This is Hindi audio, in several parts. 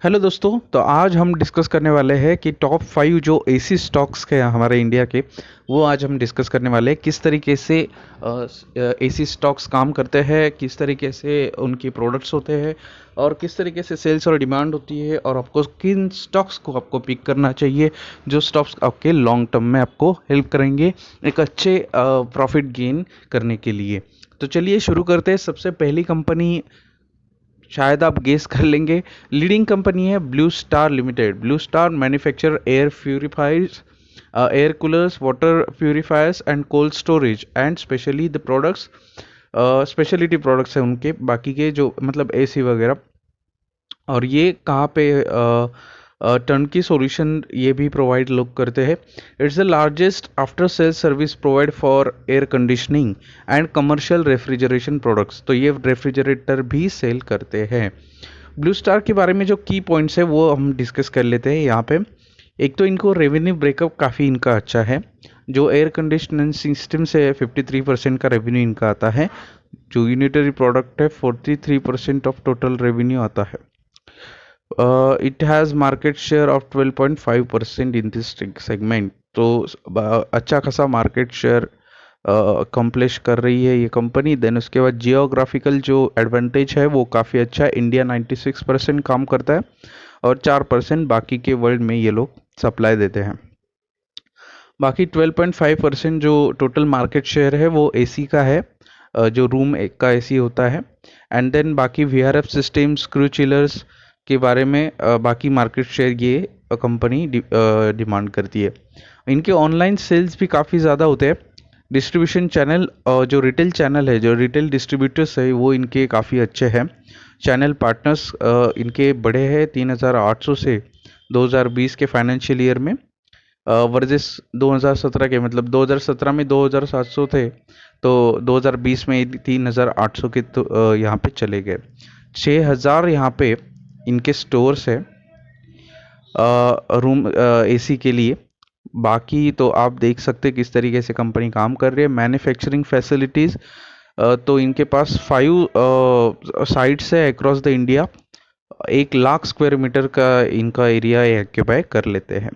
हेलो दोस्तों। तो आज हम डिस्कस करने वाले हैं कि टॉप 5 जो एसी स्टॉक्स के हैं हमारे इंडिया के, वो आज हम डिस्कस करने वाले हैं। किस तरीके से एसी स्टॉक्स काम करते हैं, किस तरीके से उनकी प्रोडक्ट्स होते हैं और किस तरीके से सेल्स और डिमांड होती है, और आपको किन स्टॉक्स को आपको पिक करना चाहिए जो स्टॉक्स आपके लॉन्ग टर्म में आपको हेल्प करेंगे एक अच्छे प्रॉफिट गेन करने के लिए। तो चलिए शुरू करते हैं। सबसे पहली कंपनी शायद आप गेस कर लेंगे, लीडिंग कंपनी है blue star limited. Blue star manufacture air purifiers, air coolers, water purifiers and cold storage and specially the products. Speciality products हैं उनके, बाकी के जो मतलब एसी वगैरह। और ये कहाँ पे टर्नकी सॉल्यूशन ये भी प्रोवाइड लोग करते हैं। It's the largest after sale service provide for air conditioning and commercial refrigeration products. तो ये रेफ्रिजरेटर भी सेल करते हैं। ब्लू स्टार के बारे में जो की पॉइंट्स है वो हम डिस्कस कर लेते हैं यहाँ पे। एक तो इनको रेवेन्यू ब्रेकअप काफ़ी इनका अच्छा है। जो एयर कंडीशनिंग सिस्टम से 53% का रेवेन्यू इनका आता है। जो यूनिटरी प्रोडक्ट है 43% ऑफ टोटल रेवेन्यू आता है। It has market share of 12.5% in this segment। तो अच्छा खासा मार्केट शेयर कंप्लेश कर रही है ये कंपनी। देन उसके बाद जियोग्राफिकल जो एडवांटेज है वो काफ़ी अच्छा है। इंडिया 96% काम करता है और 4% बाकी के वर्ल्ड में ये लोग सप्लाई देते हैं। बाकी 12.5% जो टोटल मार्केट शेयर है वो एसी का है, जो रूम एक का एसी होता है। एंड देन बाकी वीआरएफ सिस्टम, स्क्रू चिलर्स के बारे में बाकी मार्केट शेयर ये कंपनी डिमांड करती है। इनके ऑनलाइन सेल्स भी काफ़ी ज़्यादा होते हैं। डिस्ट्रीब्यूशन चैनल, जो रिटेल चैनल है, जो रिटेल डिस्ट्रीब्यूटर्स है वो इनके काफ़ी अच्छे हैं। चैनल पार्टनर्स इनके बड़े हैं 3800 से 2020 के फाइनेंशियल ईयर में, वर्सेस 2017 के, मतलब 2017 में 2700 थे तो 2020 में 3800 के तो यहाँ पे चले गए। 6000 यहाँ पे इनके स्टोर्स है रूम एसी के लिए। बाकी तो आप देख सकते किस तरीके से कंपनी काम कर रही है। मैन्युफैक्चरिंग फैसिलिटीज़, तो इनके पास 5 साइट्स है across the India. 1 lakh square metre का इनका एरिया ऑक्यूपाई कर लेते हैं।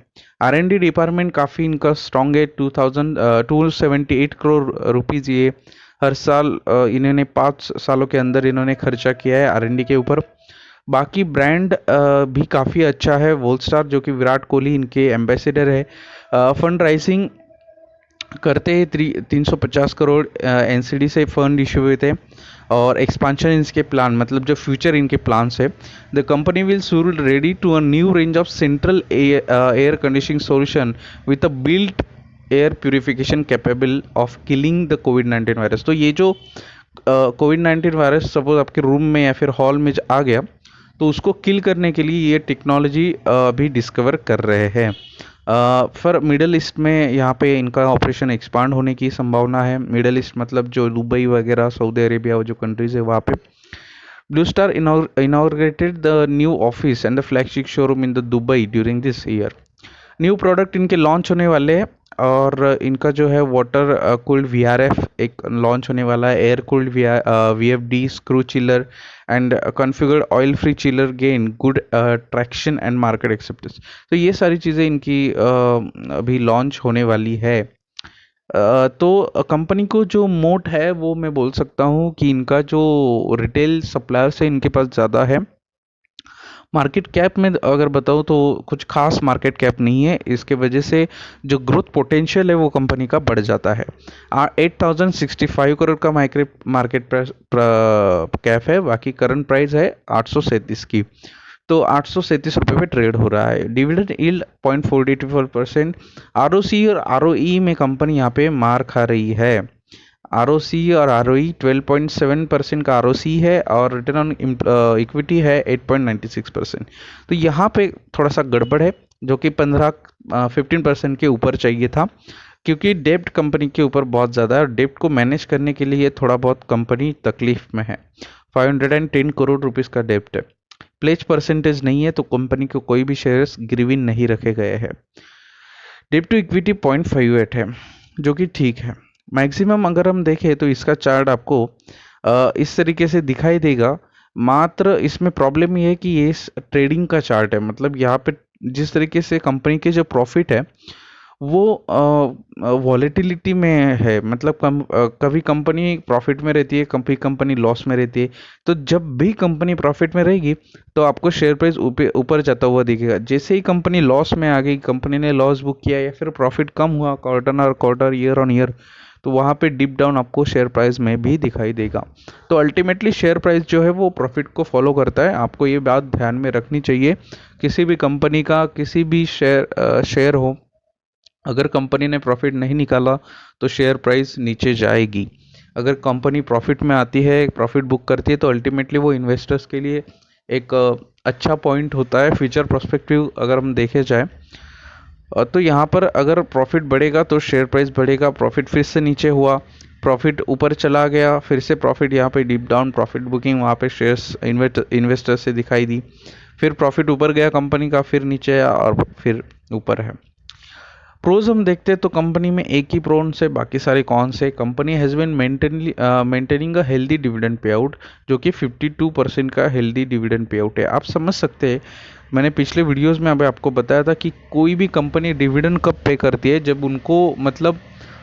R&D डिपार्टमेंट काफ़ी इनका स्ट्रॉन्ग है। 278 करोड़ रुपीज़ ये हर साल इन्होंने 5 सालों के अंदर इन्होंने खर्चा किया है R&D के ऊपर। बाकी ब्रांड भी काफ़ी अच्छा है। वोल्स्टार, जो कि विराट कोहली इनके एम्बेसडर है, फंड राइजिंग करते हैं। 350 करोड़ एनसीडी से फंड इशू हुए थे। और एक्सपांशन इनके प्लान, मतलब जो फ्यूचर इनके प्लान्स है, the company will soon ready to a new range of central air conditioning solution with a built air purification capable of killing the कोविड-19 वायरस। तो ये जो कोविड-19 वायरस सपोज आपके रूम में या फिर हॉल में आ गया तो उसको किल करने के लिए ये टेक्नोलॉजी भी डिस्कवर कर रहे हैं। फिर मिडल ईस्ट में यहाँ पे इनका ऑपरेशन एक्सपांड होने की संभावना है। मिडल ईस्ट मतलब जो दुबई वगैरह, सऊदी अरेबिया, वो जो कंट्रीज है वहाँ पे। Blue star inaugurated the new office and the flagship showroom in the Dubai during this year. New product इनके लॉन्च होने वाले हैं। और इनका जो है वाटर कूल्ड VRF एक लॉन्च होने वाला है। Air cooled VFD screw chiller and configured oil free chiller gain good traction and market acceptance. तो ये सारी चीज़ें इनकी अभी लॉन्च होने वाली है। तो कंपनी को जो मोट है वो मैं बोल सकता हूँ कि इनका जो रिटेल सप्लायर्स है इनके पास ज़्यादा है। मार्केट कैप में अगर बताऊँ तो कुछ खास मार्केट कैप नहीं है। इसके वजह से जो ग्रोथ पोटेंशियल है वो कंपनी का बढ़ जाता है। 8065 करोड़ का मार्केट कैप है। बाकी करंट प्राइस है 837 की। तो 837 रुपये पे ट्रेड हो रहा है। Dividend yield 0.44%। ROC और ROE में कंपनी यहाँ पे मार खा रही है। ROC और ROE 12.7% का ROC है और रिटर्न ऑन इक्विटी है 8.96%। तो यहाँ पे थोड़ा सा गड़बड़ है, जो कि 15% के ऊपर चाहिए था, क्योंकि डेब्ट कंपनी के ऊपर बहुत ज़्यादा है और डेब्ट को मैनेज करने के लिए थोड़ा बहुत कंपनी तकलीफ में है। 510 करोड़ रुपीज़ का डेब्ट है। प्लेज परसेंटेज नहीं है तो कंपनी को कोई भी शेयर्स गिरवी नहीं रखे गए हैं। डेब्ट टू इक्विटी 0.58 है, जो कि ठीक है। मैक्सिमम अगर हम देखें तो इसका चार्ट आपको इस तरीके से दिखाई देगा। मात्र इसमें प्रॉब्लम ये है कि ये ट्रेडिंग का चार्ट है, मतलब यहाँ पे जिस तरीके से कंपनी के जो प्रॉफिट है वो वॉलेटिलिटी में है, मतलब कभी कंपनी प्रॉफिट में रहती है, कभी कंपनी लॉस में रहती है। तो जब भी कंपनी प्रॉफिट में रहेगी तो आपको शेयर प्राइस ऊपर जाता हुआ दिखेगा। जैसे ही कंपनी लॉस में आ गई, कंपनी ने लॉस बुक किया या फिर प्रॉफिट कम हुआ क्वार्टर और क्वार्टर, ईयर ऑन ईयर, तो वहाँ पे डिप डाउन आपको शेयर प्राइस में भी दिखाई देगा। तो अल्टीमेटली शेयर प्राइस जो है वो प्रॉफिट को फॉलो करता है, आपको ये बात ध्यान में रखनी चाहिए। किसी भी कंपनी का किसी भी शेयर हो, अगर कंपनी ने प्रॉफिट नहीं निकाला तो शेयर प्राइस नीचे जाएगी। अगर कंपनी प्रॉफिट में आती है, प्रॉफिट बुक करती है, तो अल्टीमेटली वो इन्वेस्टर्स के लिए एक अच्छा पॉइंट होता है फ्यूचर पर्सपेक्टिव अगर हम देखे जाए। तो यहाँ पर अगर प्रॉफिट बढ़ेगा तो शेयर प्राइस बढ़ेगा, प्रॉफिट फिर से नीचे हुआ, प्रॉफिट ऊपर चला गया, फिर से प्रॉफिट यहाँ पे डीप डाउन, प्रॉफिट बुकिंग वहाँ पे शेयर्स इन्वेस्टर से दिखाई दी, फिर प्रॉफिट ऊपर गया कंपनी का, फिर नीचे आया और फिर ऊपर है। प्रोज हम देखते हैं तो कंपनी में एक ही प्रोन से, बाकी सारे कौन से। Company has been maintaining a healthy dividend pay out, जो कि 52% का हेल्दी डिविडेंड पे आउट है। आप समझ सकते हैं, मैंने पिछले वीडियोस में अभी आपको बताया था कि कोई भी कंपनी डिविडेंड कब पे करती है, जब उनको मतलब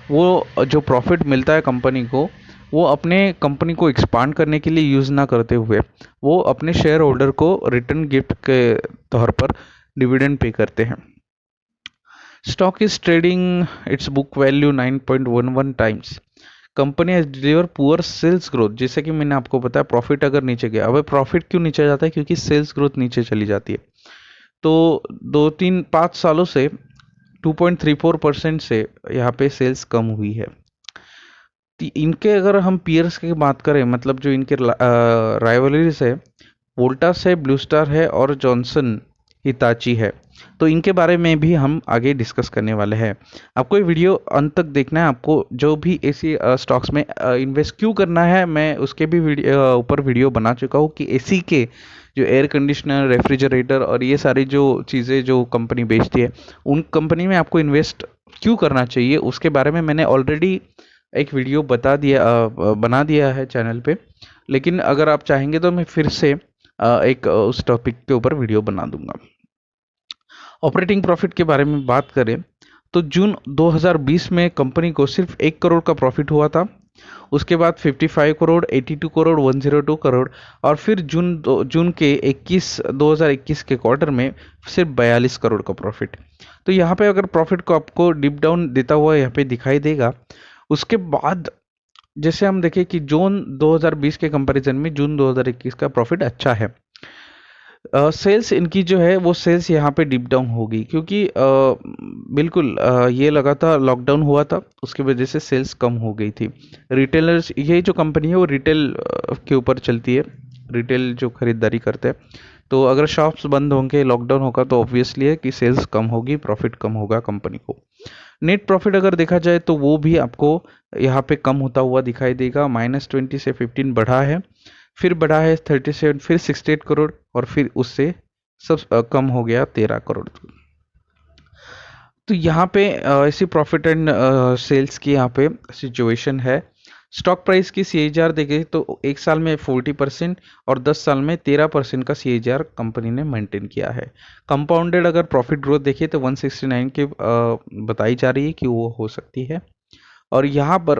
वो जो प्रॉफिट मिलता है कंपनी को, वो अपने कंपनी को एक्सपांड करने के लिए यूज़ ना करते हुए वो अपने शेयर होल्डर को रिटर्न गिफ्ट के तौर पर डिविडेंड पे करते हैं। Stock is trading its book value 9.11 times. Company has delivered poor sales growth, जैसे कि मैंने आपको बताया प्रॉफिट अगर नीचे गया, अब प्रॉफिट क्यों नीचे जाता है, क्योंकि सेल्स ग्रोथ नीचे चली जाती है। तो 2-3-5 सालों से 2.34% से यहाँ पे सेल्स कम हुई है। इनके अगर हम पीयर्स की बात करें, मतलब जो इनके राइवलरीज है, वोल्टास है, ब्लू स्टार है और जॉनसन हिताची है। तो इनके बारे में भी हम आगे डिस्कस करने वाले हैं। आपको ये वीडियो अंत तक देखना है। आपको जो भी एसी स्टॉक्स में इन्वेस्ट क्यों करना है, मैं उसके भी ऊपर वीडियो बना चुका हूँ कि एसी के जो एयर कंडीशनर, रेफ्रिजरेटर और ये सारी जो चीज़ें जो कंपनी बेचती है, उन कंपनी में आपको इन्वेस्ट क्यों करना चाहिए, उसके बारे में मैंने ऑलरेडी एक वीडियो बना दिया है चैनल पे। लेकिन अगर आप चाहेंगे तो मैं फिर से एक उस टॉपिक के ऊपर वीडियो बना दूंगा। ऑपरेटिंग प्रॉफिट के बारे में बात करें तो जून 2020 में कंपनी को सिर्फ 1 करोड़ का प्रॉफिट हुआ था। उसके बाद 55 करोड़, 82 करोड़, 102 करोड़ और फिर जून के 2021 के क्वार्टर में सिर्फ 42 करोड़ का प्रॉफिट। तो यहाँ पे अगर प्रॉफिट को आपको डिप डाउन देता हुआ यहाँ पे दिखाई देगा। उसके बाद जैसे हम देखें कि जून 2020 के कंपैरिजन में जून 2021 का प्रॉफिट अच्छा है। सेल्स इनकी जो है वो सेल्स यहाँ पे डिप डाउन होगी, क्योंकि बिल्कुल ये लगातार लॉकडाउन हुआ था, उसकी वजह से सेल्स कम हो गई थी। रिटेलर्स, ये जो कंपनी है वो रिटेल के ऊपर चलती है, रिटेल जो खरीदारी करते हैं। तो अगर शॉप्स बंद होंगे, लॉकडाउन होगा, तो ऑब्वियसली है कि सेल्स कम होगी, प्रॉफिट कम होगा कंपनी को। नेट प्रॉफिट अगर देखा जाए तो वो भी आपको यहाँ पे कम होता हुआ दिखाई देगा। -20 से 15 बढ़ा है, फिर बढ़ा है 37, फिर 68 करोड़ और फिर उससे सब कम हो गया 13 करोड़। तो यहाँ पे ऐसी प्रॉफिट एंड सेल्स की यहाँ पे सिचुएशन है। स्टॉक प्राइस की CAGR देखें तो 1 साल में 40% और 10 साल में 13% का CAGR कंपनी ने मेंटेन किया है। कंपाउंडेड अगर प्रॉफिट ग्रोथ देखिए तो 169 की बताई जा रही है कि वो हो सकती है। और यहाँ पर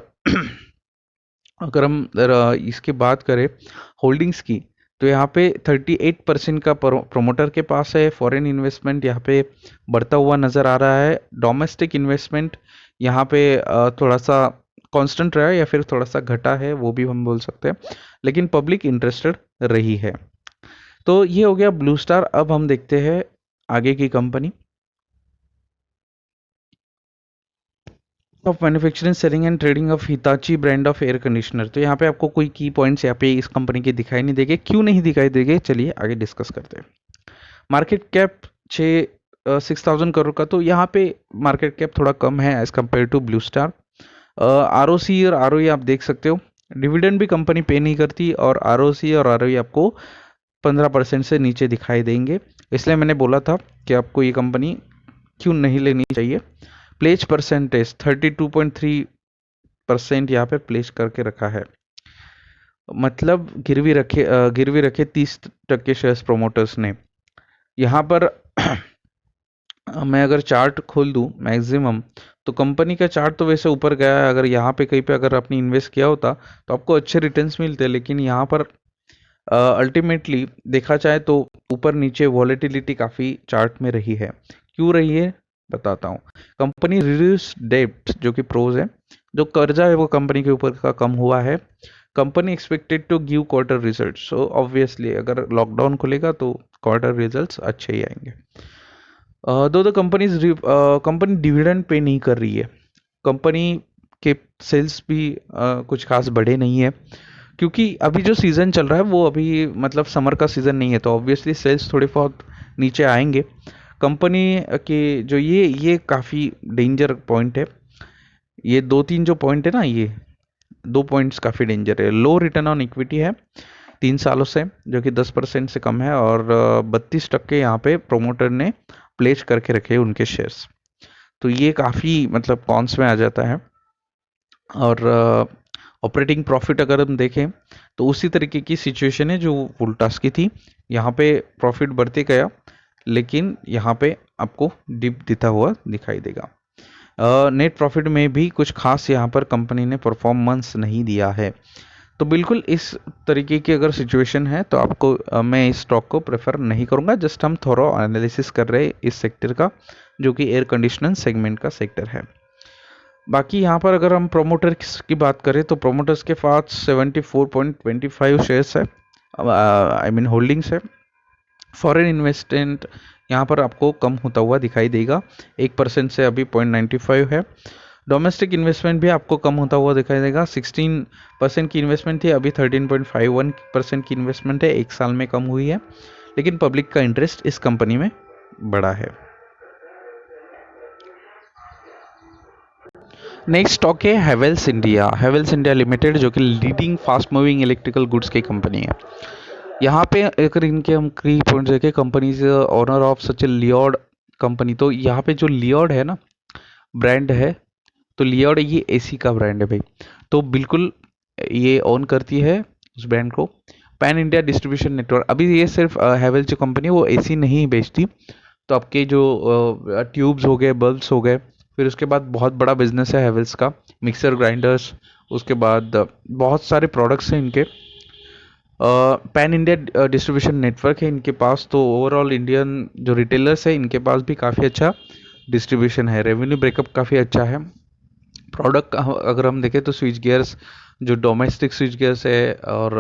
अगर हम इसकी बात करें होल्डिंग्स की, तो यहाँ पे 38% का प्रोमोटर के पास है। फॉरेन इन्वेस्टमेंट यहाँ पे बढ़ता हुआ नज़र आ रहा है। डोमेस्टिक इन्वेस्टमेंट यहाँ पे थोड़ा सा कांस्टेंट रहा है या फिर थोड़ा सा घटा है, वो भी हम बोल सकते हैं, लेकिन पब्लिक इंटरेस्टेड रही है। तो ये हो गया ब्लू स्टार। अब हम देखते हैं आगे की company of manufacturing, selling and trading of Hitachi brand of air conditioner. तो यहाँ पे आपको कोई की पॉइंट्स यहाँ पे इस कंपनी के दिखाई नहीं देंगे। क्यों नहीं दिखाई देंगे, चलिए आगे डिस्कस करते हैं। मार्केट कैप 6,000 करोड़ का, तो यहाँ पे मार्केट कैप थोड़ा कम है as compare to Blue Star. ROC और ROE आप देख सकते हो। डिविडेंड भी कंपनी पे नहीं करती और ROC और ROE आपको 15% से नीचे दिखाई देंगे। इसलिए मैंने बोला था कि आपको ये कंपनी क्यों नहीं लेनी चाहिए। प्लेज परसेंटेज 32.3% यहाँ पे प्लेस करके रखा है। मतलब गिरवी रखे 30% शेयर्स प्रोमोटर्स ने। यहाँ पर मैं अगर चार्ट खोल दूँ मैक्सिमम, तो कंपनी का चार्ट तो वैसे ऊपर गया है। अगर यहाँ पे कहीं पे अगर आपने इन्वेस्ट किया होता तो आपको अच्छे रिटर्न्स मिलते, लेकिन यहाँ पर अल्टीमेटली देखा जाए तो ऊपर नीचे वॉलेटिलिटी काफ़ी चार्ट में रही है। क्यों रही है बताता हूँ। कंपनी रिड्यूस डेब्ट, जो कि प्रोज है, जो कर्जा है वो कंपनी के ऊपर का कम हुआ है। Company expected to give quarter result, so obviously अगर लॉकडाउन खुलेगा तो क्वार्टर रिजल्ट्स अच्छे ही आएंगे। दो द कंपनी डिविडेंड पे नहीं कर रही है। कंपनी के सेल्स भी कुछ खास बढ़े नहीं है, क्योंकि अभी जो सीज़न चल रहा है वो अभी मतलब समर का सीज़न नहीं है, तो ऑब्वियसली सेल्स थोड़े बहुत नीचे आएंगे। कंपनी के जो ये काफ़ी डेंजर पॉइंट है। ये दो तीन जो पॉइंट है ना, ये दो पॉइंट्स काफ़ी डेंजर है। लो रिटर्न ऑन इक्विटी है 3 सालों से, जो कि 10% से कम है, और 32% यहाँ पे प्रोमोटर ने प्लेस करके रखे उनके शेयर्स। तो ये काफ़ी मतलब कॉन्स में आ जाता है। और ऑपरेटिंग प्रॉफिट अगर हम देखें तो उसी तरीके की सिचुएशन है जो वोल्टास की थी। यहाँ पे प्रॉफिट बढ़ते गया, लेकिन यहाँ पे आपको डिप देता हुआ दिखाई देगा। नेट प्रॉफिट में भी कुछ खास यहाँ पर कंपनी ने परफॉर्मेंस नहीं दिया है। तो बिल्कुल इस तरीके की अगर सिचुएशन है तो आपको मैं इस स्टॉक को प्रेफर नहीं करूँगा। जस्ट हम थोड़ा एनालिसिस कर रहे हैं इस सेक्टर का, जो कि एयर कंडीशनर सेगमेंट का सेक्टर है। बाकी यहाँ पर अगर हम प्रोमोटर्स की बात करें तो प्रोमोटर्स के पास 74.25 शेयर्स है, आई मीन होल्डिंग्स है। फॉरेन इन्वेस्टमेंट यहाँ पर आपको कम होता हुआ दिखाई देगा, 1% से अभी 0.95 है। डोमेस्टिक इन्वेस्टमेंट भी आपको कम होता हुआ दिखाई देगा। 16% की इन्वेस्टमेंट थी, अभी 13.51% की इन्वेस्टमेंट है, एक साल में कम हुई है। लेकिन पब्लिक का इंटरेस्ट इस कंपनी में बढ़ा है। नेक्स्ट स्टॉक है हैवेल्स इंडिया लिमिटेड, जो कि leading fast moving electrical goods की कंपनी है। यहाँ पे अगर इनके हम की पॉइंट देखें, company is owner of such a Lloyd company, तो यहाँ पे जो लियोड है ना ब्रांड है, तो लियोड ये एसी का ब्रांड है भाई। तो बिल्कुल ये ओन करती है उस ब्रांड को। पैन इंडिया डिस्ट्रीब्यूशन नेटवर्क, अभी ये सिर्फ हैवेल्स जो कंपनी है वो एसी नहीं बेचती, तो आपके जो ट्यूब्स हो गए, बल्ब्स हो गए, फिर उसके बाद बहुत बड़ा बिजनेस है हैवेल्स का, मिक्सर ग्राइंडर्स, उसके बाद बहुत सारे प्रोडक्ट्स हैं इनके। पैन इंडिया डिस्ट्रीब्यूशन नेटवर्क है इनके पास, तो ओवरऑल इंडियन जो रिटेलर्स है इनके पास भी काफ़ी अच्छा डिस्ट्रीब्यूशन है। रेवेन्यू ब्रेकअप काफ़ी अच्छा है। प्रोडक्ट अगर हम देखें तो स्विच गियर्स, जो डोमेस्टिक स्विच गियर्स है, और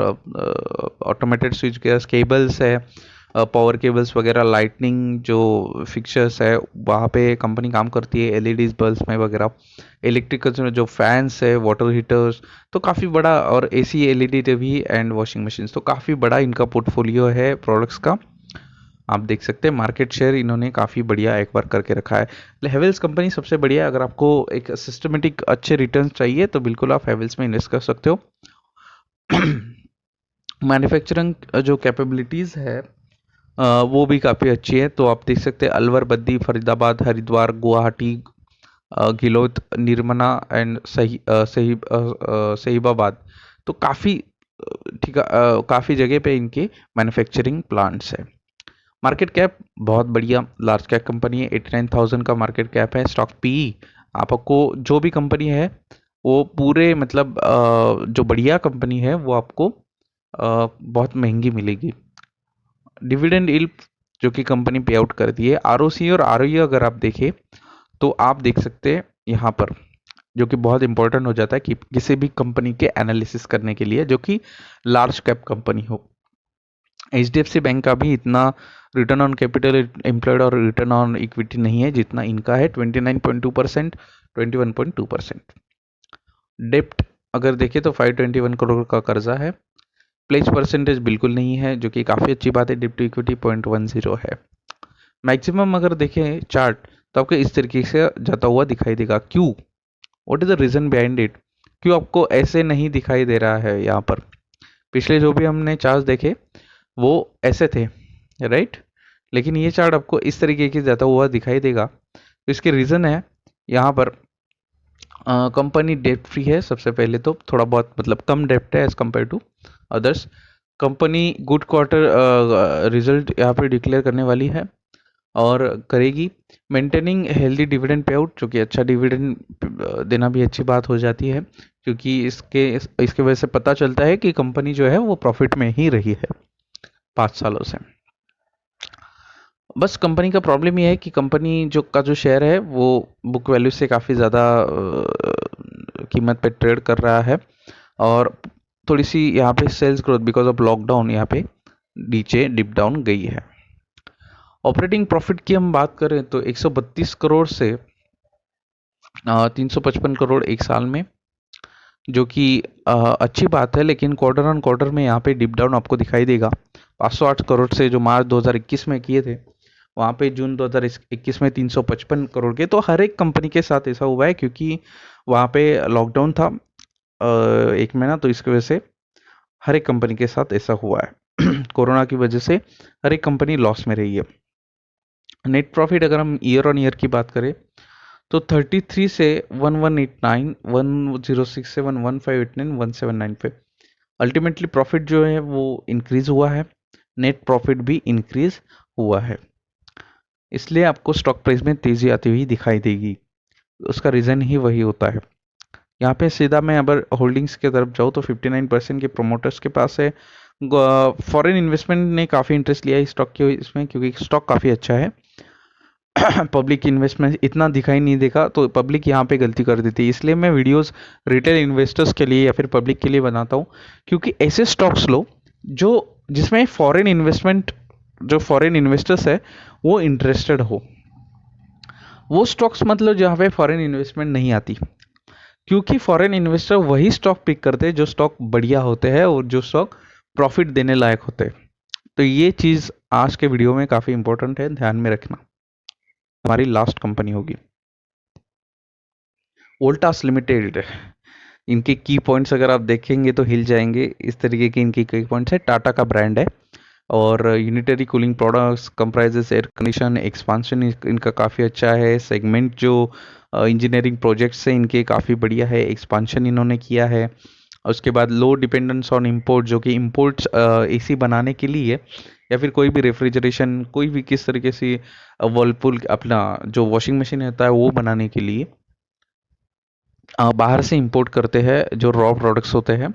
ऑटोमेटेड स्विच गियर्स, केबल्स है, पावर केबल्स वगैरह, लाइटनिंग जो फिक्चर्स है वहाँ पे कंपनी काम करती है, एलईडीज बल्ब्स में वगैरह, इलेक्ट्रिकल जो फैंस है, वाटर हीटर्स, तो काफ़ी बड़ा, और AC, LED TV and washing machine, तो काफ़ी बड़ा इनका पोर्टफोलियो है प्रोडक्ट्स का। आप देख सकते हैं मार्केट शेयर इन्होंने काफ़ी बढ़िया एक बार करके रखा है। हैवेल्स कंपनी सबसे बढ़िया है। अगर आपको एक सिस्टमेटिक अच्छे रिटर्न चाहिए तो बिल्कुल आप हैवेल्स में इन्वेस्ट कर सकते हो। मैन्युफैक्चरिंग जो कैपेबिलिटीज़ है वो भी काफ़ी अच्छी है। तो आप देख सकते हैं अलवर, बद्दी, फरीदाबाद, हरिद्वार, गुवाहाटी, गिलोथ, निर्मना एंड सहीबाबाद, तो काफ़ी ठीक है, काफ़ी जगह पे इनके मैन्युफैक्चरिंग प्लांट्स है। मार्केट कैप बहुत बढ़िया लार्ज कैप कंपनी है, 89,000 का मार्केट कैप है। स्टॉक पी आपको जो भी कंपनी है वो पूरे मतलब जो बढ़िया कंपनी है वो आपको बहुत महंगी मिलेगी। डिविडेंड यील्ड जो कि कंपनी पे आउट करती है, आरओसी और आरओई अगर आप देखें तो आप देख सकते हैं यहाँ पर, जो कि बहुत इंपॉर्टेंट हो जाता है कि किसी भी कंपनी के एनालिसिस करने के लिए जो कि लार्ज कैप कंपनी हो। HDFC बैंक का भी इतना रिटर्न ऑन कैपिटल एम्प्लॉयड और रिटर्न ऑन इक्विटी नहीं है जितना इनका है, 29.2%, 21.2%। डेप्ट अगर देखें तो 521 करोड़ का कर्जा है। प्लेज परसेंटेज बिल्कुल नहीं है, जो कि काफ़ी अच्छी बात है। डिप टू इक्विटी 0.10 है। मैक्सिमम अगर देखें चार्ट तो आपको इस तरीके से जाता हुआ दिखाई देगा। क्यों? What is the reason behind it? क्यों आपको ऐसे नहीं दिखाई दे रहा है? यहाँ पर पिछले जो भी हमने चार्ट देखे वो ऐसे थे, राइट, लेकिन ये चार्ट आपको इस तरीके की जाता हुआ दिखाई देगा। तो इसके रीज़न है यहाँ पर कंपनी डेट फ्री है सबसे पहले तो, थोड़ा बहुत मतलब कम डेप्ट है as compare to others. Company good quarter result यहाँ पे डिक्लेयर करने वाली है और करेगी। Maintaining healthy dividend pay out, जो कि अच्छा डिविडेंड देना भी अच्छी बात हो जाती है, क्योंकि इसके वजह से पता चलता है कि कंपनी जो है वो प्रॉफिट में ही रही है 5 सालों से। बस कंपनी का प्रॉब्लम ये है कि कंपनी जो शेयर है वो बुक वैल्यू से काफ़ी ज़्यादा कीमत पे ट्रेड कर रहा है, और थोड़ी सी यहाँ पे sales growth because of lockdown यहाँ पे नीचे डिप डाउन गई है। ऑपरेटिंग प्रॉफिट की हम बात करें तो 132 करोड़ से 355 करोड़ एक साल में, जो कि अच्छी बात है, लेकिन क्वार्टर ऑन क्वार्टर में यहाँ पे डिप डाउन आपको दिखाई देगा। 508 करोड़ से जो मार्च 2021 में किए थे, वहाँ पे जून 2021 में 355 करोड़ के। तो हर एक कंपनी के साथ ऐसा हुआ है, क्योंकि वहाँ पे लॉकडाउन था 1 महीना, तो इसकी वजह से हर एक कंपनी के साथ ऐसा हुआ है। कोरोना की वजह से हर एक कंपनी लॉस में रही है। नेट प्रॉफिट अगर हम ईयर ऑन ईयर की बात करें तो 33 से 1189, 1067, 1589, 1795, अल्टीमेटली प्रॉफिट जो है वो इंक्रीज हुआ है, नेट प्रॉफिट भी इंक्रीज हुआ है। इसलिए आपको स्टॉक प्राइस में तेजी आती हुई दिखाई देगी, उसका रीज़न ही वही होता है। यहाँ पे सीधा मैं अगर होल्डिंग्स की तरफ जाऊँ तो 59% के प्रोमोटर्स के पास है। फॉरेन इन्वेस्टमेंट ने काफ़ी इंटरेस्ट लिया है स्टॉक के इसमें, क्योंकि स्टॉक काफ़ी अच्छा है। पब्लिक इन्वेस्टमेंट इतना दिखाई नहीं देगा, तो पब्लिक यहाँ पे गलती कर देती है। इसलिए मैं वीडियोस रिटेल इन्वेस्टर्स के लिए या फिर पब्लिक के लिए बनाता हूँ, क्योंकि ऐसे स्टॉक्स लो जो जिसमें फॉरेन इन्वेस्टर्स है वो इंटरेस्टेड हो। वो स्टॉक्स मतलब जहाँ पे फॉरेन इन्वेस्टमेंट नहीं आती, क्योंकि फॉरेन इन्वेस्टर वही स्टॉक पिक करते हैं जो स्टॉक बढ़िया होते हैं और जो स्टॉक प्रॉफिट देने लायक होते हैं। तो ये चीज़ आज के वीडियो में काफ़ी इंपॉर्टेंट है, ध्यान में रखना। हमारी लास्ट कंपनी होगी वोल्टास लिमिटेड। इनके की पॉइंट्स अगर आप देखेंगे तो हिल जाएंगे, इस तरीके के इनके की पॉइंट्स है। टाटा का ब्रांड है और unitary cooling products comprises air condition expansion इनका काफ़ी अच्छा है। सेगमेंट जो इंजीनियरिंग प्रोजेक्ट्स हैं इनके काफ़ी बढ़िया है, एक्सपांशन इन्होंने किया है। उसके बाद लो डिपेंडेंस ऑन इंपोर्ट, जो कि इंपोर्ट्स एसी बनाने के लिए या फिर कोई भी रेफ्रिजरेशन, कोई भी किस तरीके से वर्लपूल अपना जो वॉशिंग मशीन होता है वो बनाने के लिए बाहर से इंपोर्ट करते हैं। जो रॉ प्रोडक्ट्स होते हैं,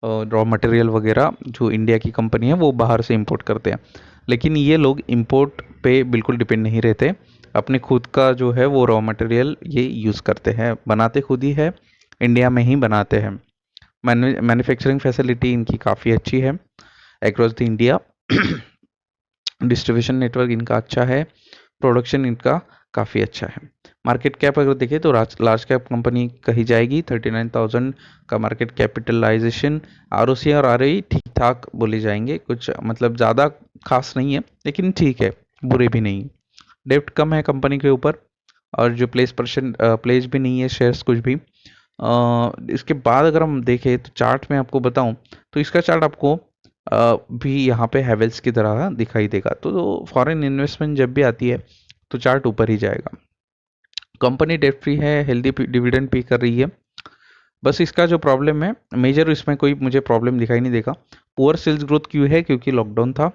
रॉ मटेरियल वगैरह, जो इंडिया की कंपनी है वो बाहर से इंपोर्ट करते हैं। लेकिन ये लोग इंपोर्ट पे बिल्कुल डिपेंड नहीं रहते, अपने खुद का जो है वो रॉ मटेरियल ये यूज़ करते हैं, बनाते खुद ही है, इंडिया में ही बनाते हैं। मैन्युफैक्चरिंग फैसिलिटी इनकी काफ़ी अच्छी है across the India. Distribution network इनका अच्छा है, प्रोडक्शन इनका काफ़ी अच्छा है। मार्केट कैप अगर देखें तो लार्ज कैप कंपनी कही जाएगी, 39,000 का मार्केट कैपिटलाइजेशन। आरओसी और आरओई ठीक ठाक बोले जाएंगे, कुछ मतलब ज़्यादा खास नहीं है, लेकिन ठीक है, बुरे भी नहीं। डेप्ट कम है कंपनी के ऊपर, और जो प्लेज भी नहीं है शेयर्स कुछ भी। इसके बाद अगर हम देखें तो चार्ट में आपको बताऊं तो इसका चार्ट आपको भी यहाँ पे हैवेल्स की तरह दिखाई देगा। तो फॉरेन इन्वेस्टमेंट जब भी आती है तो चार्ट ऊपर ही जाएगा। कंपनी डेट फ्री है, हेल्दी डिविडेंड पे कर रही है। बस इसका जो प्रॉब्लम है मेजर, इसमें कोई मुझे प्रॉब्लम दिखाई नहीं देगा। पुअर सेल्स ग्रोथ क्यों है, क्योंकि लॉकडाउन था।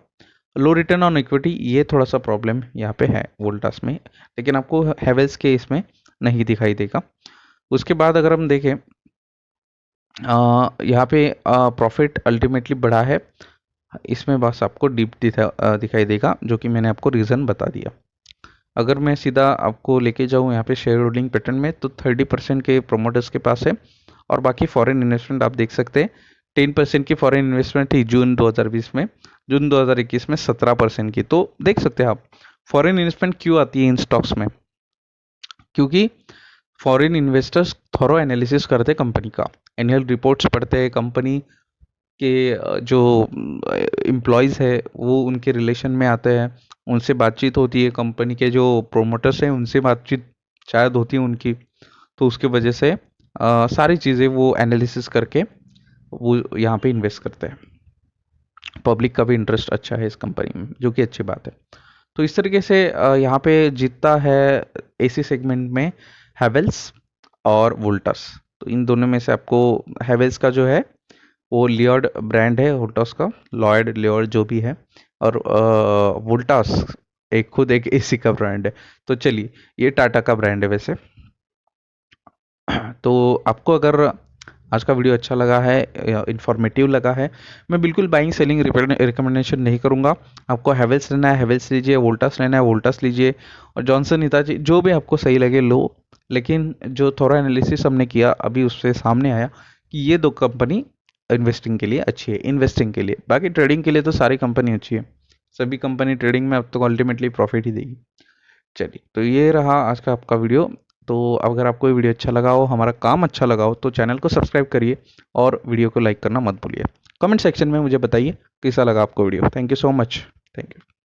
लो रिटर्न ऑन इक्विटी, ये थोड़ा सा प्रॉब्लम यहाँ पे है वोल्टास में, लेकिन आपको हैवेल्स के इसमें नहीं दिखाई देगा। उसके बाद अगर हम देखें यहाँ पे प्रॉफिट अल्टीमेटली बढ़ा है, इसमें बस आपको डीप दिखाई देगा, जो कि मैंने आपको रीज़न बता दिया। अगर मैं सीधा आपको लेके जाऊँ यहाँ पे शेयर होल्डिंग पैटर्न में, तो 30% के प्रोमोटर्स के पास है, और बाकी फॉरेन इन्वेस्टमेंट आप देख सकते हैं। 10% की फॉरेन इन्वेस्टमेंट थी जून 2020 में, जून 2021 में 17% की। तो देख सकते हैं आप फॉरेन इन्वेस्टमेंट क्यों आती है इन स्टॉक्स में, क्योंकि फॉरेन इन्वेस्टर्स थॉरो एनालिसिस करते हैं कंपनी का, एनुअल रिपोर्ट्स पढ़ते हैं, कंपनी के जो एम्प्लॉयज़ है वो उनके रिलेशन में आते हैं, उनसे बातचीत होती है, कंपनी के जो प्रोमोटर्स हैं उनसे बातचीत शायद होती है उनकी। तो उसके वजह से सारी चीज़ें वो एनालिसिस करके वो यहाँ पे इन्वेस्ट करते हैं। पब्लिक का भी इंटरेस्ट अच्छा है इस कंपनी में, जो कि अच्छी बात है। तो इस तरीके से यहाँ पे जीतता है एसी सेगमेंट में हैवेल्स, और वोल्टास। तो इन दोनों में से आपको हैवेल्स का जो है वो लियोर्ड ब्रांड है, वोल्टास का, लॉयड लियोर्ड जो भी है, और वोल्टास एक खुद एक एसी का ब्रांड है। तो चलिए, ये टाटा का ब्रांड है वैसे। तो आपको अगर आज का वीडियो अच्छा लगा है, इंफॉर्मेटिव लगा है, मैं बिल्कुल बाइंग सेलिंग रिकमेंडेशन नहीं करूंगा। आपको हैवेल्स लेना है हैवेल्स लीजिए, वोल्टास लेना है वोल्टास लीजिए, और जॉनसन हिताची जो भी आपको सही लगे लो। लेकिन जो थोड़ा एनालिसिस हमने किया अभी उससे सामने आया कि ये दो कंपनी इन्वेस्टिंग के लिए अच्छी है, इन्वेस्टिंग के लिए। बाकी ट्रेडिंग के लिए तो सारी कंपनी अच्छी है, सभी कंपनी ट्रेडिंग में अब तो अल्टीमेटली प्रॉफिट ही देगी। चलिए, तो ये रहा आज का आपका वीडियो। तो अगर आपको ये वीडियो अच्छा लगा हो, हमारा काम अच्छा लगा हो, तो चैनल को सब्सक्राइब करिए और वीडियो को लाइक करना मत भूलिए। कमेंट सेक्शन में मुझे बताइए कैसा लगा आपको video. Thank you so much. Thank you.